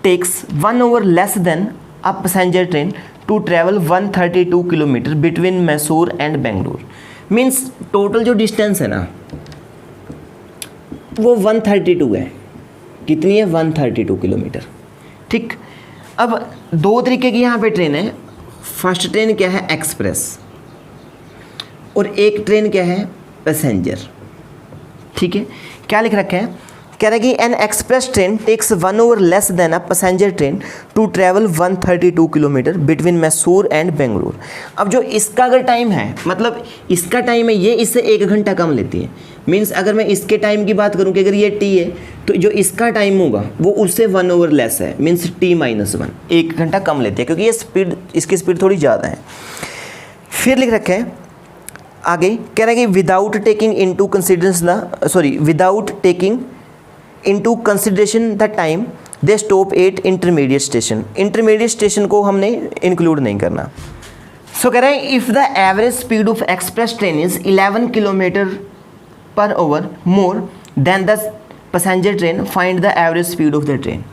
[SPEAKER 1] takes 1 hour less than a passenger train to travel 132 kilometre between Mysore and Bengaluru. Means total जो डिस्टेंस है ना वो 132 है। कितनी है? 132 किलोमीटर। ठीक, अब 2 तरीके की यहाँ पे ट्रेन है। फर्स्ट ट्रेन क्या है? एक्सप्रेस, और एक ट्रेन क्या है? पैसेंजर। ठीक है, क्या लिख रखा है? कह रहा है कि an express train takes 1 hour less than a passenger train to travel 132 kilometre between Mysore and Bengaluru. अब जो इसका अगर टाइम है, मतलब इसका टाइम है ये, इससे 1 घंटा कम लेती है। मीन्स अगर मैं इसके टाइम की बात करूं कि अगर ये टी है तो जो इसका टाइम होगा वो उससे 1 hour लेस है, मीन्स t-1, 1 घंटा कम लेती है, क्योंकि ये स्पीड, इसकी स्पीड थोड़ी ज़्यादा है। फिर लिख रखे हैं आगे, कह रहा है कि without taking into consideration the time they stop at intermediate station. Intermediate station को हमने इंक्लूड नहीं करना। सो कह रहे हैं if the average speed of express train is 11 kilometre per hour more than the passenger train, find the average speed of the train.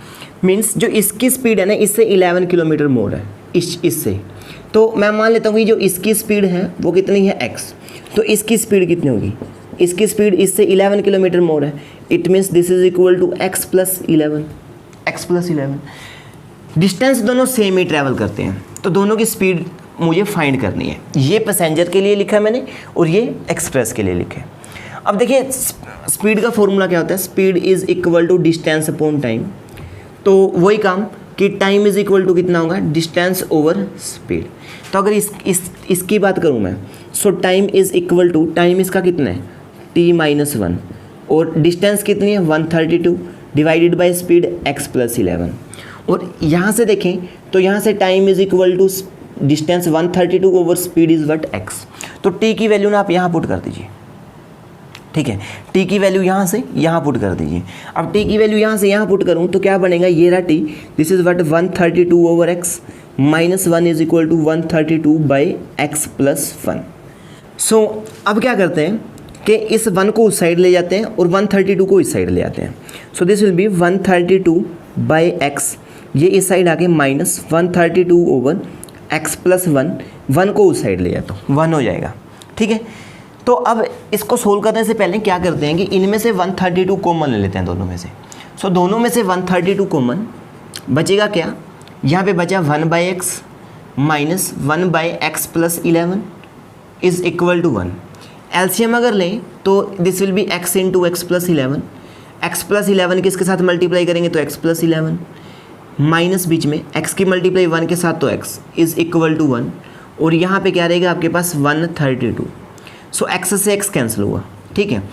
[SPEAKER 1] Means जो इसकी speed है ना, इससे 11 किलोमीटर मोर है इससे। तो मैं मान लेता हूँ कि जो इसकी स्पीड है वो कितनी है? x। तो इसकी स्पीड कितनी होगी? इसकी स्पीड इससे 11 किलोमीटर मोर है। It means this is equal to x plus 11। Distance दोनों सेम ही ट्रैवल करते हैं, तो दोनों की स्पीड मुझे फाइंड करनी है। ये पैसेंजर के लिए लिखा है मैंने और ये एक्सप्रेस के लिए लिखा है। अब देखिए स्पीड का फॉर्मूला क्या होता है, speed is equal to distance upon time. तो वही काम कि टाइम इज़ इक्वल टू कितना होगा, डिस्टेंस ओवर स्पीड। तो अगर इसकी बात करूँ मैं, so time is equal to, time इसका कितना है t-1 और डिस्टेंस कितनी है 132 डिवाइडेड बाय स्पीड x + 11। और यहाँ से देखें तो यहाँ से time is equal to distance 132 over speed is what x। तो t की वैल्यू ना आप यहाँ पुट कर दीजिए, ठीक है। t की वैल्यू यहाँ से यहाँ पुट कर दीजिए। अब t की वैल्यू यहाँ से यहाँ पुट करूँ तो क्या बनेगा, ये रहा t, this is what 132 over x minus 1 is equal to 132 by x + 1। So अब क्या करते हैं कि इस 1 को उस साइड ले जाते हैं और 132 को इस साइड ले जाते हैं। सो this will B 132 by x, ये इस साइड आके माइनस 132 ओवर x + 1, 1 को उस साइड ले जाता हूँ 1 हो जाएगा, ठीक है। तो अब इसको सोल्व करने से पहले क्या करते हैं कि इनमें से 132 कॉमन ले लेते हैं दोनों में से। सो दोनों में से 132 कॉमन, बचेगा क्या, यहाँ पे बचा 1/x minus 1/x + 11 is equal to 1। LCM अगर लें तो this will be x into x + 11, x + 11 किसके साथ मल्टीप्लाई करेंगे तो x + 11 माइनस बीच में x की मल्टीप्लाई 1 के साथ तो x इज़ इक्वल टू 1 और यहाँ पे क्या रहेगा आपके पास 132। सो x से x कैंसिल हुआ, ठीक है।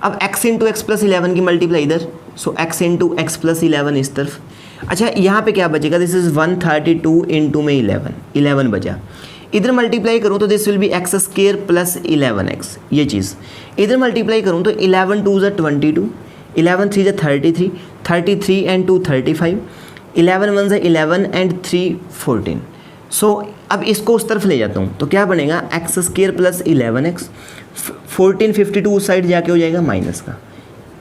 [SPEAKER 1] अब x इंटू x + 11 की मल्टीप्लाई इधर, सो x इंटू x + 11 इस तरफ। अच्छा यहाँ पे क्या बचेगा, दिस इज़ 132 इंटू में 11 बचा। इधर मल्टीप्लाई करूँ तो this will B x² + 11x, ये चीज़ इधर मल्टीप्लाई करूँ तो 11 2 = 22, 11 3 = 33, 33 and 2 35, 11 1 = 11 and 3 14। सो अब इसको उस तरफ ले जाता हूँ तो क्या बनेगा x² + 11x, 14 52 उस साइड जाके हो जाएगा माइनस का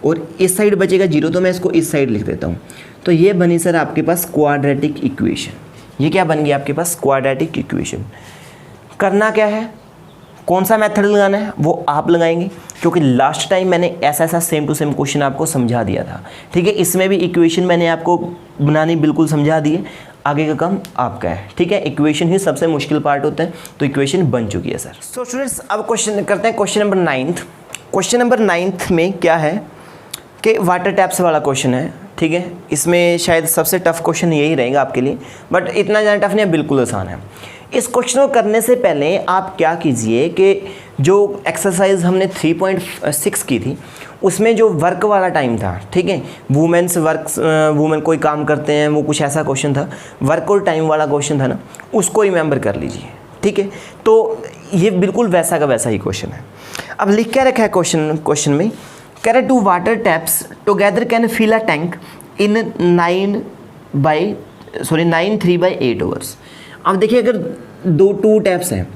[SPEAKER 1] और इस साइड बचेगा 0, तो मैं इसको इस साइड लिख देता हूँ। तो ये बनी सर आपके पास क्वाड्रेटिक इक्वेशन। ये क्या बन गया आपके पास, क्वाड्रेटिक इक्वेशन। करना क्या है, कौन सा मेथड लगाना है वो आप लगाएंगे, क्योंकि लास्ट टाइम मैंने ऐसा सेम टू सेम क्वेश्चन आपको समझा दिया था, ठीक है। इसमें भी इक्वेशन मैंने आपको बनानी बिल्कुल समझा दी है, आगे का काम आपका है, ठीक है। इक्वेशन ही सबसे मुश्किल पार्ट होता है, तो इक्वेशन बन चुकी है सर। सो स्टूडेंट्स अब क्वेश्चन करते हैं क्वेश्चन नंबर 9। क्वेश्चन नंबर 9 में क्या है कि वाटर टैप्स वाला क्वेश्चन है, ठीक है। इसमें शायद सबसे टफ क्वेश्चन यही रहेगा आपके लिए, बट इतना ज़्यादा टफ नहीं है, बिल्कुल आसान है। इस क्वेश्चन को करने से पहले आप क्या कीजिए कि जो एक्सरसाइज हमने 3.6 की थी उसमें जो वर्क वाला टाइम था, ठीक है, वुमेन कोई काम करते हैं, वो कुछ ऐसा क्वेश्चन था, वर्क और टाइम वाला क्वेश्चन था ना, उसको रिमेंबर कर लीजिए, ठीक है। तो ये बिल्कुल वैसा का वैसा ही क्वेश्चन है। अब लिख क्या रखा है क्वेश्चन में, कह रहे 2 water taps together can fill a tank in 9 3/8 hours. अब देखिए अगर 2 टैप्स हैं,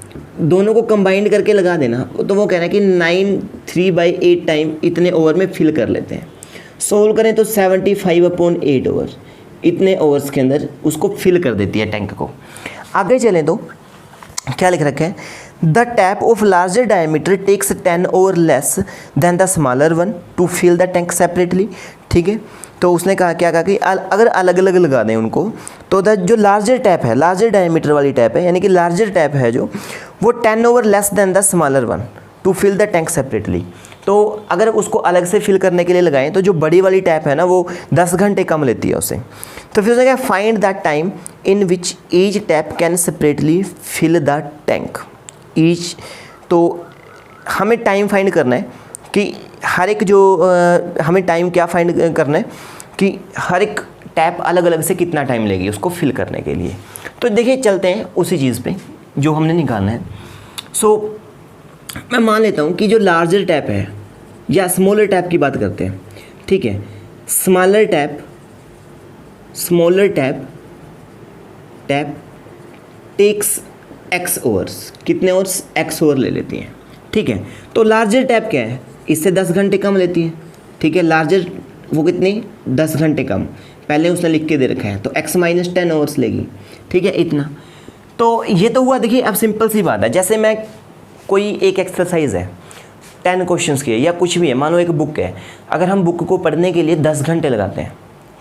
[SPEAKER 1] दोनों को कंबाइंड करके लगा देना, तो वो कह रहा है कि 9 3/8 टाइम इतने ओवर में फिल कर लेते हैं। सोल्व करें तो 75/8 ओवर, इतने ओवर्स के अंदर उसको फिल कर देती है टैंक को। आगे चलें तो क्या लिख रखा है, the tap of larger diameter takes 10 और less than the smaller one to fill the tank separately, ठीक है। तो उसने कहा क्या कहा कि अगर अलग अलग लगा दें उनको, तो जो लार्जर टैप है, लार्जर डायमीटर वाली टैप है, यानी कि लार्जर टैप है जो, वो 10 और less than the smaller one to fill the tank separately. तो अगर उसको अलग से फिल करने के लिए लगाएं तो जो बड़ी वाली टैप है ना वो 10 घंटे कम लेती है उससे। तो फिर उसने कहा find that time in which each tap can separately fill the tank each. तो हमें टाइम फाइंड करना है कि हर एक जो हमें टाइम क्या फाइंड करना है कि हर एक टैप अलग अलग से कितना टाइम लेगी उसको फिल करने के लिए। तो देखिए चलते हैं उसी चीज़ पे जो हमने निकालना है। सो मैं मान लेता हूँ कि जो लार्जर टैप है या स्मॉलर टैप की बात करते हैं, ठीक है। Smaller tap takes x hours, कितने ओवर्स, एक्स ओवर ले लेती हैं, ठीक है। तो लार्जर टैप क्या है, इससे 10 घंटे कम लेती है, ठीक है। लार्जर वो कितनी 10 घंटे कम, पहले उसने लिख के दे रखा है, तो x - 10 ओवर्स लेगी, ठीक है, इतना। तो ये तो हुआ। देखिए अब सिंपल सी बात है, जैसे मैं कोई एक एक्सरसाइज है 10 क्वेश्चंस की है या कुछ भी है, मानो एक बुक है, अगर हम बुक को पढ़ने के लिए 10 घंटे लगाते हैं,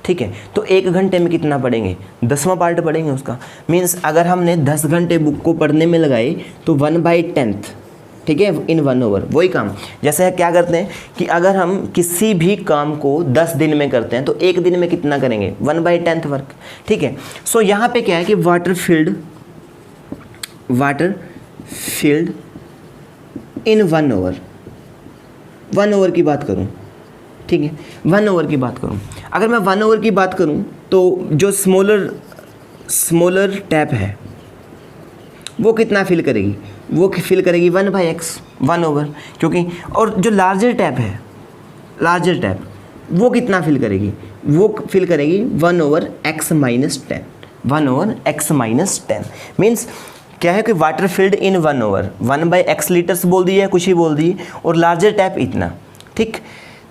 [SPEAKER 1] ठीक है। तो 1 घंटे में कितना पढ़ेंगे, 10वां पार्ट पढ़ेंगे उसका। मीन्स अगर हमने 10 घंटे बुक को पढ़ने में लगाए तो 1/10, ठीक है, इन 1/, वही काम। जैसे क्या करते हैं कि अगर हम किसी भी काम को 10 दिन में करते हैं तो 1 दिन में कितना करेंगे, 1/10 वर्क, ठीक है। सो यहाँ पे क्या है कि वाटर फील्ड इन 1/1 की बात करूँ, ठीक है, 1/, की बात करूँ। अगर मैं 1/, की बात करूँ तो जो स्मॉलर टैप है वो कितना फिल करेगी, वो फिल करेगी 1/x, 1/, क्योंकि और जो लार्जर टैप है, लार्जर टैप वो कितना फिल करेगी, वो फिल करेगी 1/x - 10, 1/x - 10। मीन्स क्या है कि वाटर फील्ड इन 1/1/x लीटर्स बोल दिए है, कुछ ही बोल दिए, और लार्जर टैप इतना, ठीक।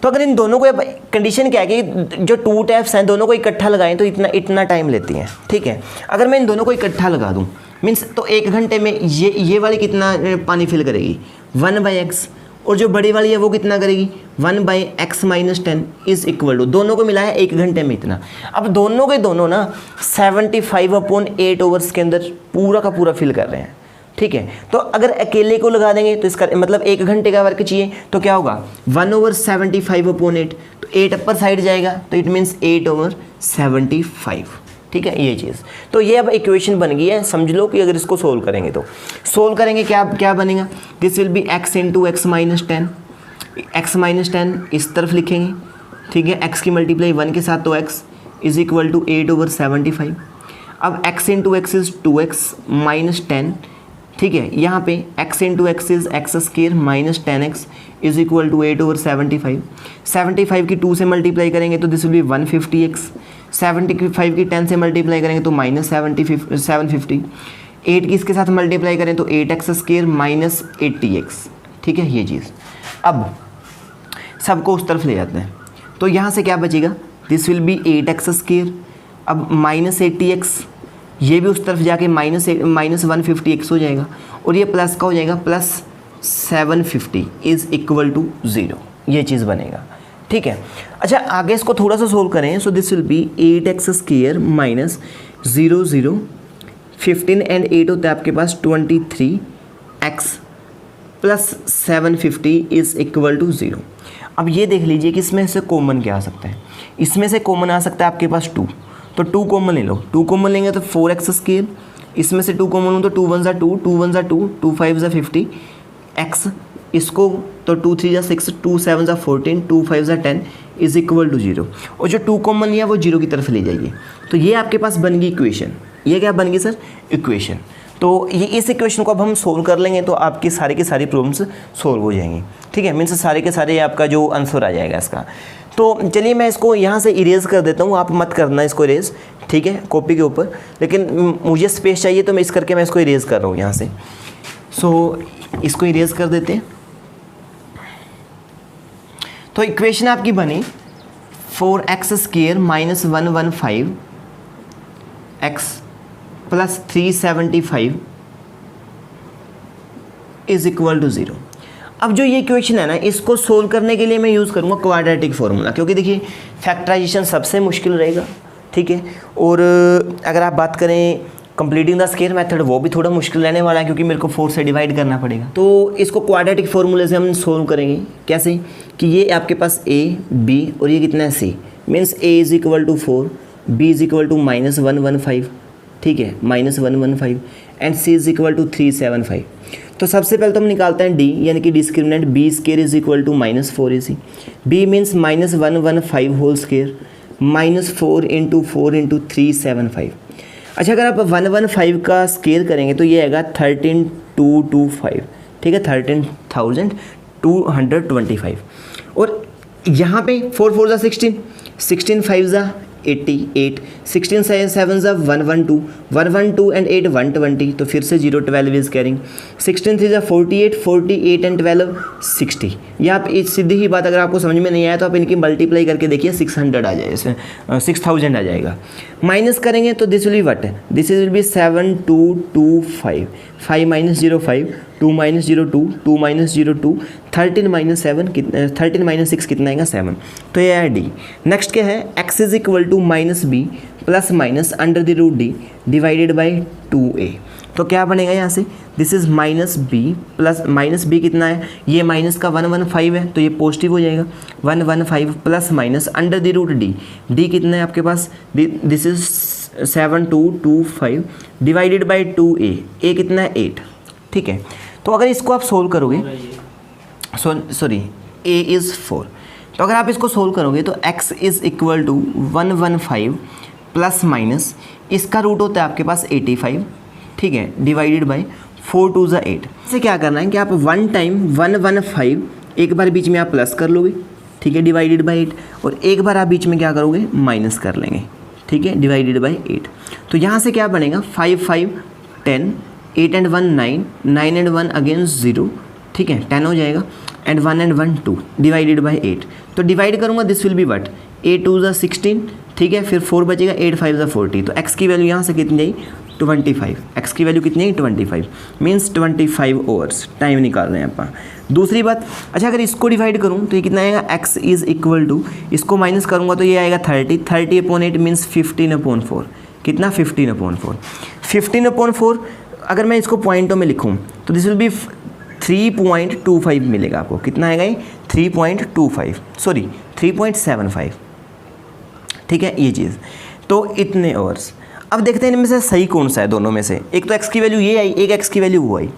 [SPEAKER 1] तो अगर इन दोनों को, कंडीशन क्या है कि जो 2 टैप्स हैं दोनों को इकट्ठा लगाएं तो इतना टाइम लेती हैं, ठीक है। अगर मैं इन दोनों को इकट्ठा लगा दूं मीन्स तो 1 घंटे में ये वाली कितना पानी फिल करेगी, 1/x, और जो बड़ी वाली है वो कितना करेगी, 1/x - 10 इज इक्वल टू, दोनों को मिला है 1 घंटे में इतना। अब दोनों के दोनों ना 75/8 ओवर्स के अंदर पूरा का पूरा फिल कर रहे हैं, ठीक है। तो अगर अकेले को लगा देंगे तो इसका मतलब 1 घंटे का वर्क चाहिए, तो क्या होगा 1/75/8, तो 8 अपर साइड जाएगा, तो इट मीन्स 8/75, ठीक है, ये चीज़। तो ये अब इक्वेशन बन गई है, समझ लो कि अगर इसको सोल्व करेंगे तो सोल्व करेंगे क्या बनेगा, this will be x × x - 10, x - 10 इस तरफ लिखेंगे, ठीक है, x की मल्टीप्लाई 1 के साथ, तो x इज इक्वल टू 8/75। अब x × x इज 2x - 10, ठीक है, यहाँ पे x × x is x² - 10x is equal to 8/75। 75 की 2 से मल्टीप्लाई करेंगे तो दिस विल बी 150x, 75 की 10 से मल्टीप्लाई करेंगे तो -750, 8 की इसके साथ मल्टीप्लाई करें तो 8x² - 80x, ठीक है, ये चीज़। अब सबको उस तरफ ले जाते हैं, तो यहाँ से क्या बचेगा, दिस विल बी 8x², अब -80x, ये भी उस तरफ जाके -150x हो जाएगा, और ये प्लस का हो जाएगा +750 इज इक्वल टू 0, ये चीज़ बनेगा, ठीक है। अच्छा, आगे इसको थोड़ा सा सोल्व करें, सो this will B 8x² - 0 0 15 and 8 होता है आपके पास 23x + 750 इज इक्वल टू 0। अब ये देख लीजिए कि इसमें से कॉमन क्या आ सकता है, इसमें से कॉमन आ सकता है आपके पास 2, तो 2 कॉमन ले लो, 2 कॉमन लेंगे तो 4x², इसमें से 2 कॉमन हो तो 2 1 = 2, 2 1 = 2, 2 5 = 50 x, इसको तो 2 3 = 6, 2 7 = 14, 2 5 = 10 इज इक्वल टू 0, और जो 2 कॉमन लिया वो 0 की तरफ ले जाइए, तो ये आपके पास बन गई इक्वेशन। ये क्या बन गई सर, इक्वेशन। तो ये इस इक्वेशन को अब हम सोल्व कर लेंगे तो आपकी सारी की सारी प्रॉब्लम्स सोल्व हो जाएंगी, ठीक है, मीन्स सारे के सारे आपका जो आंसर आ जाएगा इसका। तो चलिए मैं इसको यहाँ से इरेज कर देता हूँ, आप मत करना इसको इरेज, ठीक है, कॉपी के ऊपर, लेकिन मुझे स्पेस चाहिए तो मैं इस करके मैं इसको इरेज कर रहा हूँ यहाँ से। सो इसको इरेज कर देते हैं। तो इक्वेशन आपकी बनी 4x² - 115x + 375 is equal to 0। अब जो ये इक्वेशन है ना, इसको सोल्व करने के लिए मैं यूज़ करूँगा क्वाड्रेटिक फार्मूला, क्योंकि देखिए फैक्टराइजेशन सबसे मुश्किल रहेगा, ठीक है, और अगर आप बात करें कंप्लीटिंग द स्क्वायर मेथड वो भी थोड़ा मुश्किल रहने वाला है, क्योंकि मेरे को 4 से डिवाइड करना पड़ेगा। तो इसको क्वाड्रेटिक फार्मूले से हम सोल्व करेंगे, कैसे कि ये आपके पास a b और ये कितना है c, means a is equal to 4, b is equal to -115, ठीक है, -115 and c is equal to 375। तो सबसे पहले तो हम निकालते हैं d, यानी कि discriminant b² is equal to -4ac, b means -115 whole square -4 × 4 × 375। अच्छा, अगर आप 115 का स्केयर करेंगे तो ये आएगा 13225, ठीक है, 13225। और यहाँ पे 4 4 = 16, 16 5 = 88, 16 7 = 112, 112 एंड 8 120, तो फिर से 0 12 इज कैरिंग, 16 3 = 48, 48 एंड 12 60। यहाँ पे सीधी ही बात, अगर आपको समझ में नहीं आया तो आप इनकी मल्टीप्लाई करके देखिए 600 आ जाए, 6000 आ जाएगा। माइनस करेंगे तो this will be what, this will B 7225, 5 - 0 5, 2 - 0 2, 2 - 0 2, 13 minus 7 कितना, 13 माइनस 6 कितना आएगा 7, तो ये है डी। नेक्स्ट क्या है, x is equal to minus b plus minus under the root D divided by 2a। तो क्या बनेगा यहाँ से, this is minus b plus minus b कितना है, ये माइनस का 115 है तो ये पॉजिटिव हो जाएगा, 115 plus minus under the root D, D कितना है आपके पास, this is 7225 divided by 2a, a कितना है 8, ठीक है। तो अगर इसको आप सोल्व करोगे, सॉरी a इज़ 4, तो अगर आप इसको सोल्व करोगे तो x is equal to 115 plus minus इसका रूट होता है आपके पास 85, ठीक है, डिवाइडेड बाई 4 2 ज़ा 8। इसे क्या करना है कि आप 1 टाइम 115 एक बार बीच में आप प्लस कर लोगे, ठीक है, डिवाइडेड बाई 8, और एक बार आप बीच में क्या करोगे माइनस कर लेंगे, ठीक है, डिवाइडेड बाई 8। तो यहाँ से क्या बनेगा 5 5 10, 8 एंड 1 9, 9 एंड 1 अगेन 0, ठीक है, 10 हो जाएगा, एंड 1 एंड 1 2 डिवाइडेड बाई 8। तो डिवाइड करूँगा दिस विल बी वट 8 2 ज़ा 16, ठीक है, फिर 4 बचेगा, 8 5 ज़ा 40। तो x की वैल्यू यहाँ से कितनी आई 25, x की वैल्यू कितनी है 25, मीन्स 25 आवर्स टाइम निकाल रहे हैं आप। दूसरी बात, अच्छा अगर इसको डिवाइड करूँ तो ये कितना आएगा, x इज़ इक्वल टू, इसको माइनस करूँगा तो ये आएगा 30, 30/8 मीन्स 15/4, कितना 15/4, 15/4 अगर मैं इसको पॉइंटों में लिखूँ तो दिस विल बी 3.25 मिलेगा आपको, कितना आएगा ये 3.25, सॉरी 3.75, ठीक है, ये चीज़। तो इतने आवर्स। अब देखते हैं इनमें से सही कौन सा है दोनों में से, एक तो x की वैल्यू ये आई, एक x की वैल्यू वो आई।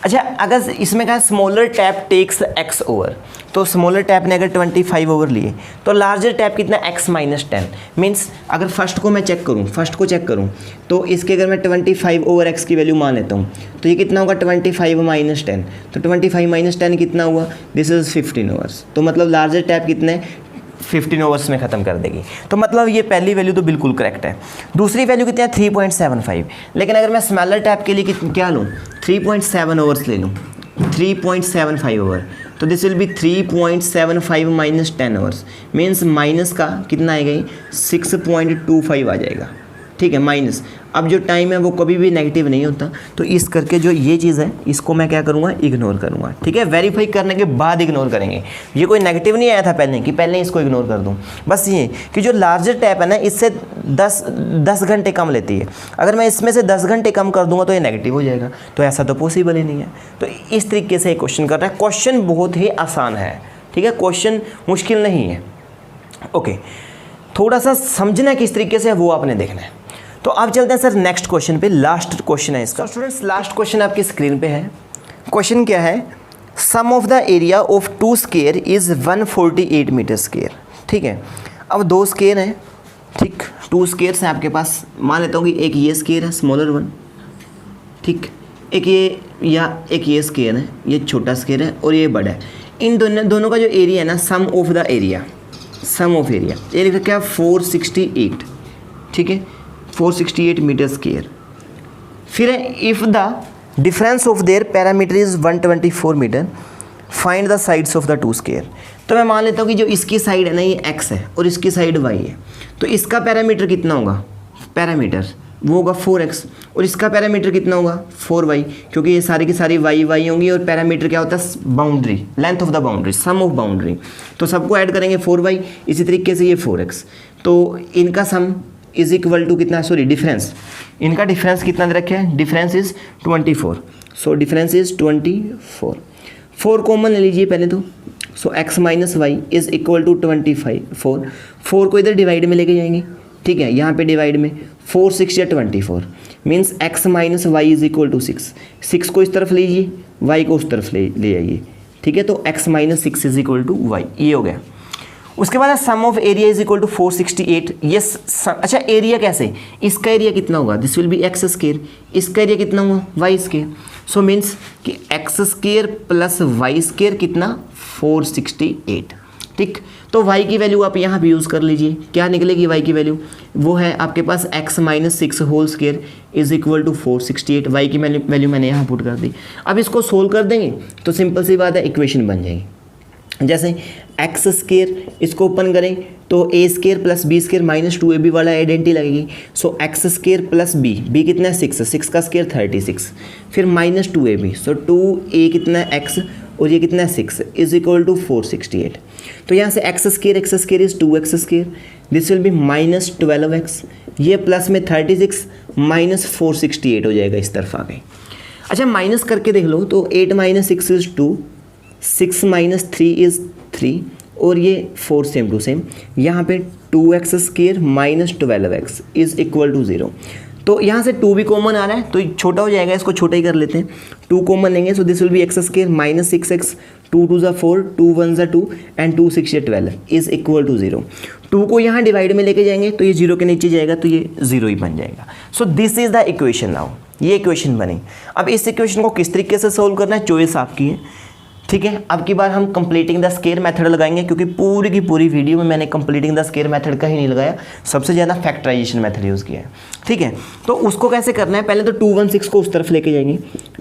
[SPEAKER 1] अच्छा अगर इसमें कहा smaller tap takes x hour, तो स्मॉलर टैप ने अगर 25 ओवर लिए तो लार्जर टैप कितना x माइनस 10, मीन्स अगर फर्स्ट को मैं चेक करूँ, फर्स्ट को चेक करूँ तो इसके अगर मैं 25 ओवर x की वैल्यू मान लेता हूँ तो ये कितना होगा 25 माइनस 10, तो 25 माइनस 10 कितना हुआ, दिस इज़ 15 ओवर्स। तो मतलब लार्जर टैप कितने 15 ओवर्स में ख़त्म कर देगी। तो मतलब ये पहली वैल्यू तो बिल्कुल करेक्ट है। दूसरी वैल्यू कितनी है 3.75, लेकिन अगर मैं स्मॉलर टैप के लिए क्या लूँ 3.7 ओवर्स ले लूँ, 3.75 ओवर, तो this will B 3.75 minus 10 overs, means minus का कितना आएगा ये 6.25 आ जाएगा, ठीक है, माइनस। अब जो टाइम है वो कभी भी नेगेटिव नहीं होता, तो इस करके जो ये चीज़ है इसको मैं क्या करूँगा इग्नोर करूँगा, ठीक है, वेरीफाई करने के बाद इग्नोर करेंगे। ये कोई नेगेटिव नहीं आया था पहले कि पहले इसको इग्नोर कर दूँ, बस ये कि जो लार्जर टैप है ना इससे 10 घंटे कम लेती है, अगर मैं इसमें से 10 घंटे कम कर दूँगा तो ये नेगेटिव हो जाएगा, तो ऐसा तो पॉसिबल ही नहीं है। तो इस तरीके से क्वेश्चन कर रहा है, क्वेश्चन बहुत ही आसान है, ठीक है, क्वेश्चन मुश्किल नहीं है। ओके, थोड़ा सा समझना किस तरीके से है वो आपने देखना है। तो अब चलते हैं सर नेक्स्ट क्वेश्चन पे, लास्ट क्वेश्चन है इसका। स्टूडेंट्स लास्ट क्वेश्चन आपकी स्क्रीन पे है। क्वेश्चन क्या है, sum of the area of 2 square is 148 metre square, ठीक है। अब 2 स्क्वायर हैं, ठीक, 2 स्क्वायर्स हैं आपके पास, मान लेता हूँ कि एक ये स्क्वायर है स्मॉलर वन, ठीक, एक ये या एक ये स्क्वायर है, ये छोटा स्क्वायर है और ये बड़ा है। इन दोनों का जो एरिया है ना, sum of the area, sum of area, ये लिखा क्या 468, ठीक है, 468 मीटर स्क्वायर। फिर if the difference of their parameter is 124 metre, find the sides of the 2 square. तो मैं मान लेता हूँ कि जो इसकी साइड है ना ये x है और इसकी साइड y है, तो इसका पैरामीटर कितना होगा, पैरामीटर वो होगा 4x, और इसका पैरामीटर कितना होगा 4y, क्योंकि ये सारी की सारी y होंगी, और पैरामीटर क्या होता है boundary, length of the boundary, sum of boundary, तो सबको ऐड करेंगे 4y, इसी तरीके से ये 4x, तो इनका सम इज इक्वल टू कितना, सॉरी डिफरेंस, इनका डिफरेंस कितना दे रखे हैं, difference is 24, so difference is 24, 4 common ले लीजिए पहले तो, so x minus y is equal to 25, 4 को इधर डिवाइड में लेके जाएंगे, ठीक है, यहाँ पे डिवाइड में 4 6 या 24, means x minus y is equal to 6 को इस तरफ लीजिए, y को उस तरफ ले जाइए, ठीक है, तो x minus 6 is equal to Y, ये हो गया। उसके बाद sum of area is equal to 468, yes. अच्छा एरिया कैसे, इसका एरिया कितना होगा, this will be X square, इसका एरिया कितना हुआ वाई स्क्वायर, सो मीन्स कि X square plus Y square कितना 468, ठीक। तो y की वैल्यू आप यहाँ भी यूज़ कर लीजिए, क्या निकलेगी y की वैल्यू, वो है आपके पास x minus 6 whole square is equal to 468, y की वैल्यू मैंने यहाँ पुट कर दी। अब इसको सोल्व कर देंगे तो सिंपल सी बात है इक्वेशन बन जाएगी, जैसे एक्स स्क्वायर इसको ओपन करें तो A square plus B square minus 2ab वाला आइडेंटिटी लगेगी, so X square plus B कितना है 6 का स्क्वायर 36, फिर माइनस 2ab, सो 2a कितना है x और ये कितना है 6 इज इक्वल टू 468। तो यहाँ से x square is 2x square, this will B minus 12x, ये प्लस में 36 माइनस 468 हो जाएगा इस तरफ आ गए। अच्छा माइनस करके देख लो तो 8 माइनस 6 इज़ 2, 6 माइनस 3 इज़ 3 और ये 4 सेम टू सेम। यहाँ पे 2x square minus 12x is equal to 0। तो यहाँ से 2 भी कॉमन आ रहा है तो छोटा हो जाएगा, इसको छोटा ही कर लेते हैं। 2 कॉमन लेंगे सो this will be x square minus 6x, 2 2 ज़ा 4, 2 1 ज़ा 2 एंड 2 6 या 12 इज़ इक्वल टू 0। 2 को यहाँ डिवाइड में लेके जाएंगे तो ये 0 के नीचे जाएगा तो ये 0 ही बन जाएगा। So this is the equation now, ये इक्वेशन बनी। अब इस इक्वेशन को किस तरीके से सोल्व करना है चॉइस आपकी है, ठीक है। अब की बार हम कंप्लीटिंग द स्क्वायर मेथड लगाएंगे क्योंकि पूरी की पूरी वीडियो में मैंने कंप्लीटिंग द स्क्वायर मेथड का ही नहीं लगाया, सबसे ज़्यादा फैक्टराइजेशन मेथड यूज़ किया है, ठीक है। तो उसको कैसे करना है, पहले तो 216 को उस तरफ लेके जाएंगे,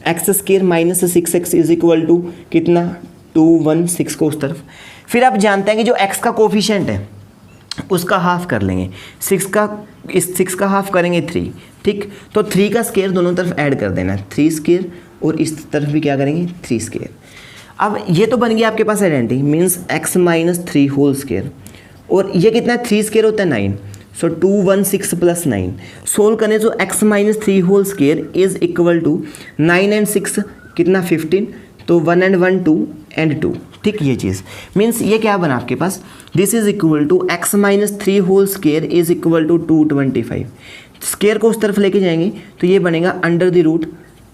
[SPEAKER 1] x square minus 6x is equal to कितना 216 को उस तरफ। फिर आप जानते हैं कि जो x का कोफिशिएंट है उसका हाफ कर लेंगे, 6 का हाफ करेंगे 3, ठीक। तो 3 का स्क्वायर दोनों तरफ ऐड कर देना है, 3 स्क्वायर और इस तरफ भी क्या करेंगे 3 स्क्वायर। अब ये तो बन गया आपके पास identity, means x minus 3 whole square, और ये कितना है 3 स्क्वायर होता है 9, सो 216 प्लस 9 सोल्व करने तो x minus 3 whole square is equal to 9 and 6 कितना 15, तो 1 एंड 1 2 एंड 2, ठीक। ये चीज़ मीन्स ये क्या बना आपके पास, this is equal to x minus 3 whole square is equal to 225। Square को उस तरफ लेके जाएंगे तो ये बनेगा अंडर द रूट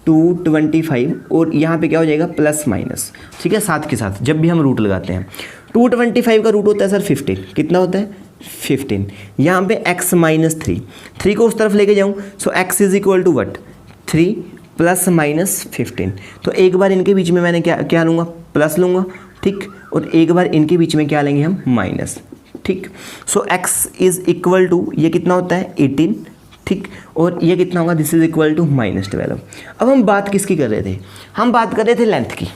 [SPEAKER 1] 225 और यहाँ पे क्या हो जाएगा प्लस माइनस, ठीक है, साथ के साथ जब भी हम रूट लगाते हैं। 225 का रूट होता है सर 15, कितना होता है 15। यहाँ पे x माइनस 3 को उस तरफ लेके जाऊँ so x is equal to what 3 plus minus 15। तो एक बार इनके बीच में मैंने क्या लूँगा प्लस लूँगा, ठीक, और एक बार इनके बीच में क्या लेंगे हम माइनस, ठीक। सो x इज इक्वल टू ये कितना होता है 18, ठीक, और ये कितना होगा this is equal to minus 12। अब हम बात किसकी कर रहे थे, हम बात कर रहे थे लेंथ की,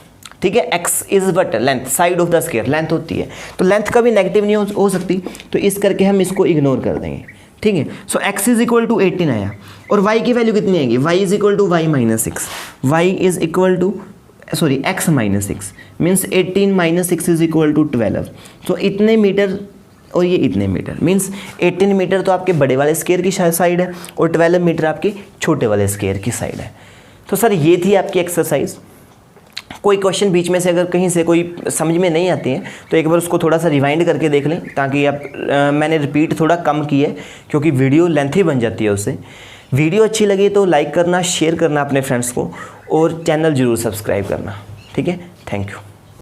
[SPEAKER 1] ठीक है। x is what length, side of the square length होती है, तो लेंथ कभी नेगेटिव नहीं हो सकती, तो इस करके हम इसको इग्नोर कर देंगे, ठीक है। So x is equal to 18 आया और y की वैल्यू कितनी आएगी, y is equal to y minus 6, y is equal to sorry x minus 6 means 18 minus 6 is equal to 12। तो इतने मीटर और ये इतने मीटर, मीन्स 18 मीटर तो आपके बड़े वाले स्क्वायर की साइड है और 12 मीटर आपके छोटे वाले स्क्वायर की साइड है। तो सर ये थी आपकी एक्सरसाइज। कोई क्वेश्चन बीच में से अगर कहीं से कोई समझ में नहीं आती है तो एक बार उसको थोड़ा सा रिवाइंड करके देख लें, ताकि आप मैंने रिपीट थोड़ा कम की है क्योंकि वीडियो लेंथी बन जाती है उससे। वीडियो अच्छी लगी तो लाइक करना, शेयर करना अपने फ्रेंड्स को और चैनल ज़रूर सब्सक्राइब करना, ठीक है। Thank you.